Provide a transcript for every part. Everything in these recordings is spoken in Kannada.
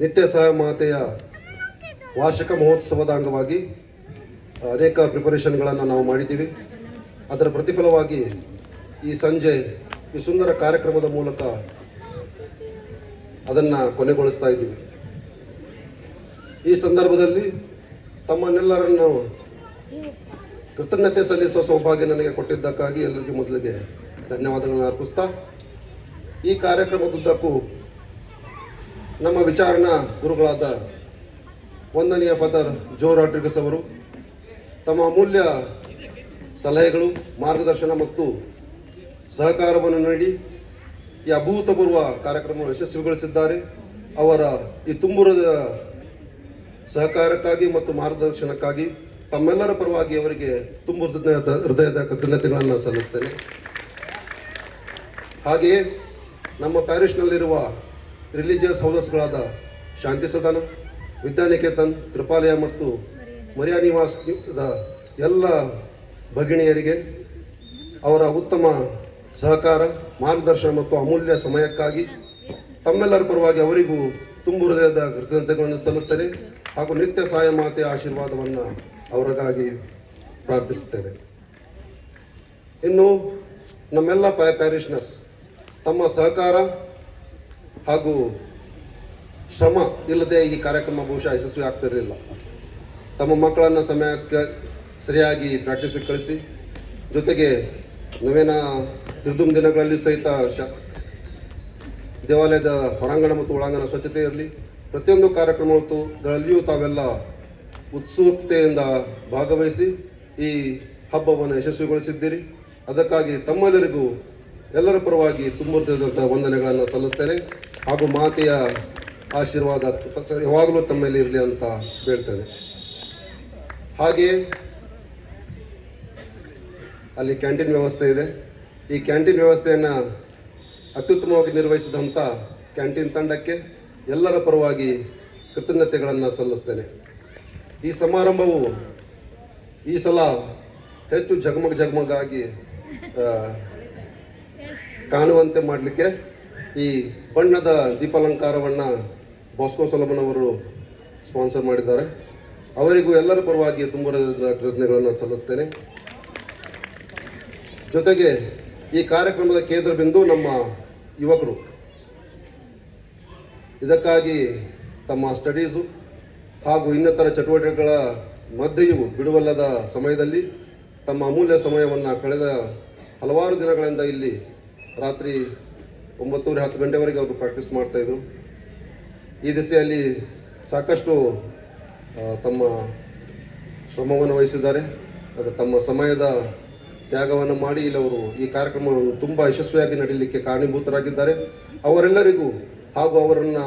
ನಿತ್ಯ ಸಹಮಾತೆಯ ವಾರ್ಷಿಕ ಮಹೋತ್ಸವದ ಅಂಗವಾಗಿ ಅನೇಕ ಪ್ರಿಪರೇಷನ್ಗಳನ್ನು ನಾವು ಮಾಡಿದ್ದೀವಿ. ಅದರ ಪ್ರತಿಫಲವಾಗಿ ಈ ಸಂಜೆ ಈ ಸುಂದರ ಕಾರ್ಯಕ್ರಮದ ಮೂಲಕ ಅದನ್ನು ಕೊನೆಗೊಳಿಸ್ತಾ ಇದ್ದೀವಿ. ಈ ಸಂದರ್ಭದಲ್ಲಿ ತಮ್ಮನ್ನೆಲ್ಲರನ್ನು ಕೃತಜ್ಞತೆ ಸಲ್ಲಿಸುವ ಸೌಭಾಗ್ಯ ನನಗೆ ಕೊಟ್ಟಿದ್ದಕ್ಕಾಗಿ ಎಲ್ಲರಿಗೂ ಮೊದಲಿಗೆ ಧನ್ಯವಾದಗಳನ್ನು ಅರ್ಪಿಸ್ತಾ, ಈ ಕಾರ್ಯಕ್ರಮದುದ್ದಕ್ಕೂ ನಮ್ಮ ವಿಚಾರಣಾ ಗುರುಗಳಾದ ವಂದನೀಯ ಫಾದರ್ ಜೋ ರಾಡ್ರಿಗಸ್ ಅವರು ತಮ್ಮ ಅಮೂಲ್ಯ ಸಲಹೆಗಳು, ಮಾರ್ಗದರ್ಶನ ಮತ್ತು ಸಹಕಾರವನ್ನು ನೀಡಿ ಈ ಅಭೂತಪೂರ್ವ ಕಾರ್ಯಕ್ರಮವನ್ನು ಯಶಸ್ವಿಗೊಳಿಸಿದ್ದಾರೆ. ಅವರ ಈ ತುಂಬುರದ ಸಹಕಾರಕ್ಕಾಗಿ ಮತ್ತು ಮಾರ್ಗದರ್ಶನಕ್ಕಾಗಿ ತಮ್ಮೆಲ್ಲರ ಪರವಾಗಿ ಅವರಿಗೆ ತುಂಬ ಹೃದಯದ ಕೃತಜ್ಞತೆಗಳನ್ನು ಸಲ್ಲಿಸ್ತೇನೆ. ಹಾಗೆಯೇ ನಮ್ಮ ಪ್ಯಾರಿಷ್ನಲ್ಲಿರುವ ರಿಲಿಜಿಯಸ್ ಹೌಸಸ್ಗಳಾದ ಶಾಂತಿ ಸದನ, ವಿದ್ಯಾನಿಕೇತನ್, ಕೃಪಾಲಯ ಮತ್ತು ಮರಿಯಾ ನಿವಾಸದ ಎಲ್ಲ ಭಗಿಣಿಯರಿಗೆ ಅವರ ಉತ್ತಮ ಸಹಕಾರ, ಮಾರ್ಗದರ್ಶನ ಮತ್ತು ಅಮೂಲ್ಯ ಸಮಯಕ್ಕಾಗಿ ತಮ್ಮೆಲ್ಲರ ಪರವಾಗಿ ಅವರಿಗೂ ತುಂಬ ಹೃದಯದ ಕೃತಜ್ಞತೆಗಳನ್ನು ಸಲ್ಲಿಸ್ತೇನೆ. ಹಾಗೂ ನಿತ್ಯ ಸಾಯ ಮಾತೆಯ ಆಶೀರ್ವಾದವನ್ನು ಅವರಿಗಾಗಿ ಪ್ರಾರ್ಥಿಸುತ್ತೇನೆ. ಇನ್ನು ನಮ್ಮೆಲ್ಲ ಪ್ಯಾರಿಷನರ್ಸ್ ತಮ್ಮ ಸಹಕಾರ ಹಾಗೂ ಶ್ರಮ ಇಲ್ಲದೆ ಈ ಕಾರ್ಯಕ್ರಮ ಬಹುಶಃ ಯಶಸ್ವಿ ಆಗ್ತಿರಲಿಲ್ಲ. ತಮ್ಮ ಮಕ್ಕಳನ್ನು ಸಮಯಕ್ಕೆ ಸರಿಯಾಗಿ ಪ್ರಾಕ್ಟೀಸಿಗೆ ಕಳಿಸಿ, ಜೊತೆಗೆ ನವೇನ ತಿರುದುಂ ದಿನಗಳಲ್ಲಿ ಸಹಿತ ದೇವಾಲಯದ ಹೊರಾಂಗಣ ಮತ್ತು ಒಳಾಂಗಣ ಸ್ವಚ್ಛತೆ ಇರಲಿ. ಪ್ರತಿಯೊಂದು ಕಾರ್ಯಕ್ರಮಗಳಲ್ಲಿಯೂ ತಾವೆಲ್ಲ ಉತ್ಸುಕತೆಯಿಂದ ಭಾಗವಹಿಸಿ ಈ ಹಬ್ಬವನ್ನು ಯಶಸ್ವಿಗೊಳಿಸಿದ್ದೀರಿ. ಅದಕ್ಕಾಗಿ ತಮ್ಮೆಲ್ಲರಿಗೂ ಎಲ್ಲರ ಪರವಾಗಿ ತುಂಬುತ್ತಿದ್ದಂಥ ವಂದನೆಗಳನ್ನು ಸಲ್ಲಿಸ್ತೇನೆ. ಹಾಗೂ ಮಾತೆಯ ಆಶೀರ್ವಾದ ಯಾವಾಗಲೂ ತಮ್ಮಲ್ಲಿ ಇರಲಿ ಅಂತ ಹೇಳ್ತೇನೆ. ಹಾಗೆಯೇ ಅಲ್ಲಿ ಕ್ಯಾಂಟೀನ್ ವ್ಯವಸ್ಥೆ ಇದೆ. ಈ ಕ್ಯಾಂಟೀನ್ ವ್ಯವಸ್ಥೆಯನ್ನು ಅತ್ಯುತ್ತಮವಾಗಿ ನಿರ್ವಹಿಸಿದಂಥ ಕ್ಯಾಂಟೀನ್ ತಂಡಕ್ಕೆ ಎಲ್ಲರ ಪರವಾಗಿ ಕೃತಜ್ಞತೆಗಳನ್ನು ಸಲ್ಲಿಸ್ತೇನೆ. ಈ ಸಮಾರಂಭವು ಈ ಸಲ ಹೆಚ್ಚು ಜಗಮಗಾಗಿ ಕಾಣುವಂತೆ ಮಾಡಲಿಕ್ಕೆ ಈ ಬಣ್ಣದ ದೀಪಾಲಂಕಾರವನ್ನು ಬಾಸ್ಕೋ ಸೊಲೊಮನ್ ಅವರು ಸ್ಪಾನ್ಸರ್ ಮಾಡಿದ್ದಾರೆ. ಅವರಿಗೂ ಎಲ್ಲರ ಪರವಾಗಿ ತುಂಬ ಕೃತಜ್ಞತೆಗಳನ್ನು ಸಲ್ಲಿಸ್ತೇನೆ. ಜೊತೆಗೆ ಈ ಕಾರ್ಯಕ್ರಮದ ಕೇಂದ್ರ ಬಿಂದು ನಮ್ಮ ಯುವಕರು. ಇದಕ್ಕಾಗಿ ತಮ್ಮ ಸ್ಟಡೀಸು ಹಾಗೂ ಇನ್ನಿತರ ಚಟುವಟಿಕೆಗಳ ಮಧ್ಯೆಯೂ ಬಿಡುವಲ್ಲದ ಸಮಯದಲ್ಲಿ ತಮ್ಮ ಅಮೂಲ್ಯ ಸಮಯವನ್ನು ಕಳೆದ ಹಲವಾರು ದಿನಗಳಿಂದ ಇಲ್ಲಿ ರಾತ್ರಿ 9:30 ಗಂಟೆವರೆಗೆ ಅವರು ಪ್ರಾಕ್ಟೀಸ್ ಮಾಡ್ತಾಯಿದ್ರು. ಈ ದಿಸೆಯಲ್ಲಿ ಸಾಕಷ್ಟು ತಮ್ಮ ಶ್ರಮವನ್ನು ವಹಿಸಿದ್ದಾರೆ. ಅದು ತಮ್ಮ ಸಮಯದ ತ್ಯಾಗವನ್ನು ಮಾಡಿ ಇಲ್ಲಿ ಅವರು ಈ ಕಾರ್ಯಕ್ರಮವನ್ನು ತುಂಬ ಯಶಸ್ವಿಯಾಗಿ ನಡೀಲಿಕ್ಕೆ ಕಾರಣೀಭೂತರಾಗಿದ್ದಾರೆ. ಅವರೆಲ್ಲರಿಗೂ ಹಾಗೂ ಅವರನ್ನು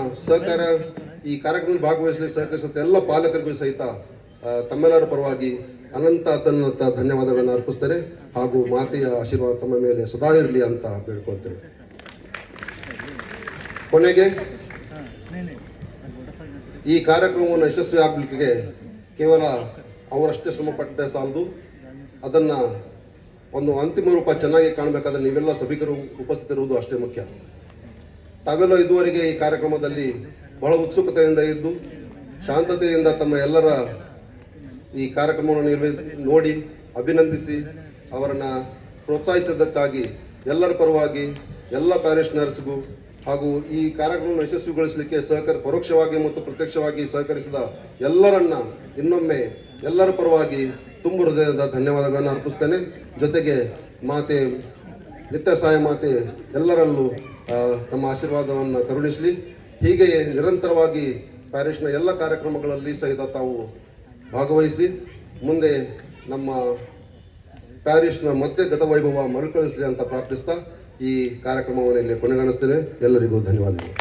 ಈ ಕಾರ್ಯಕ್ರಮದಲ್ಲಿ ಭಾಗವಹಿಸಲಿಕ್ಕೆ ಸಹಕರಿಸುತ್ತ ಎಲ್ಲ ಪಾಲಕರಿಗೂ ಸಹಿತ ತಮ್ಮೆಲ್ಲರ ಪರವಾಗಿ ಅನಂತ ಧನ್ಯವಾದಗಳನ್ನು ಅರ್ಪಿಸ್ತೇನೆ. ಹಾಗೂ ಮಾತೆಯ ಆಶೀರ್ವಾದ ತಮ್ಮ ಮೇಲೆ ಸದಾ ಇರಲಿ ಅಂತ ಬೇಡ್ಕೊಳ್ತೇನೆ. ಕೊನೆಗೆ ಈ ಕಾರ್ಯಕ್ರಮವನ್ನು ಯಶಸ್ವಿ ಆಗಲಿಕ್ಕೆ ಕೇವಲ ಅವರಷ್ಟೇ ಶ್ರಮಪಟ್ಟರೆ ಸಾಲದು, ಅದನ್ನು ಒಂದು ಅಂತಿಮ ರೂಪ ಚೆನ್ನಾಗಿ ಕಾಣಬೇಕಾದ್ರೆ ನೀವೆಲ್ಲ ಸಭಿಕರು ಉಪಸ್ಥಿತರುವುದು ಅಷ್ಟೇ ಮುಖ್ಯ. ತಾವೆಲ್ಲ ಇದುವರೆಗೆ ಈ ಕಾರ್ಯಕ್ರಮದಲ್ಲಿ ಬಹಳ ಉತ್ಸುಕತೆಯಿಂದ ಇದ್ದು ಶಾಂತತೆಯಿಂದ ತಮ್ಮ ಎಲ್ಲರ ಈ ಕಾರ್ಯಕ್ರಮವನ್ನು ನೋಡಿ ಅಭಿನಂದಿಸಿ ಅವರನ್ನು ಪ್ರೋತ್ಸಾಹಿಸಿದ್ದಕ್ಕಾಗಿ ಎಲ್ಲರ ಪರವಾಗಿ ಎಲ್ಲ ಪ್ಯಾರಿಷನರ್ಸ್ಗೂ ಹಾಗೂ ಈ ಕಾರ್ಯಕ್ರಮವನ್ನು ಯಶಸ್ವಿಗೊಳಿಸಲಿಕ್ಕೆ ಪರೋಕ್ಷವಾಗಿ ಮತ್ತು ಪ್ರತ್ಯಕ್ಷವಾಗಿ ಸಹಕರಿಸಿದ ಎಲ್ಲರನ್ನ ಇನ್ನೊಮ್ಮೆ ಎಲ್ಲರ ಪರವಾಗಿ ತುಂಬ ಹೃದಯದ ಧನ್ಯವಾದಗಳನ್ನು ಅರ್ಪಿಸ್ತೇನೆ. ಜೊತೆಗೆ ಮಾತೆ ನಿತ್ಯ ಸಾಯ ಮಾತೆ ಎಲ್ಲರಲ್ಲೂ ತಮ್ಮ ಆಶೀರ್ವಾದವನ್ನು ಕರುಣಿಸಲಿ. ಹೀಗೆಯೇ ನಿರಂತರವಾಗಿ ಪ್ಯಾರಿಷ್ನ ಎಲ್ಲ ಕಾರ್ಯಕ್ರಮಗಳಲ್ಲಿ ಸಹಿತ ತಾವು ಭಾಗವಹಿಸಿ ಮುಂದೆ ನಮ್ಮ ಪ್ಯಾರಿಷ್ನ ಮತ್ತೆ ಗತವೈಭವ ಮರುಕಳಿಸಲಿ ಅಂತ ಪ್ರಾರ್ಥಿಸ್ತಾ ಈ ಕಾರ್ಯಕ್ರಮವನ್ನು ಇಲ್ಲಿ ಕೊನೆಗಾಣಿಸ್ತೇನೆ. ಎಲ್ಲರಿಗೂ ಧನ್ಯವಾದಗಳು.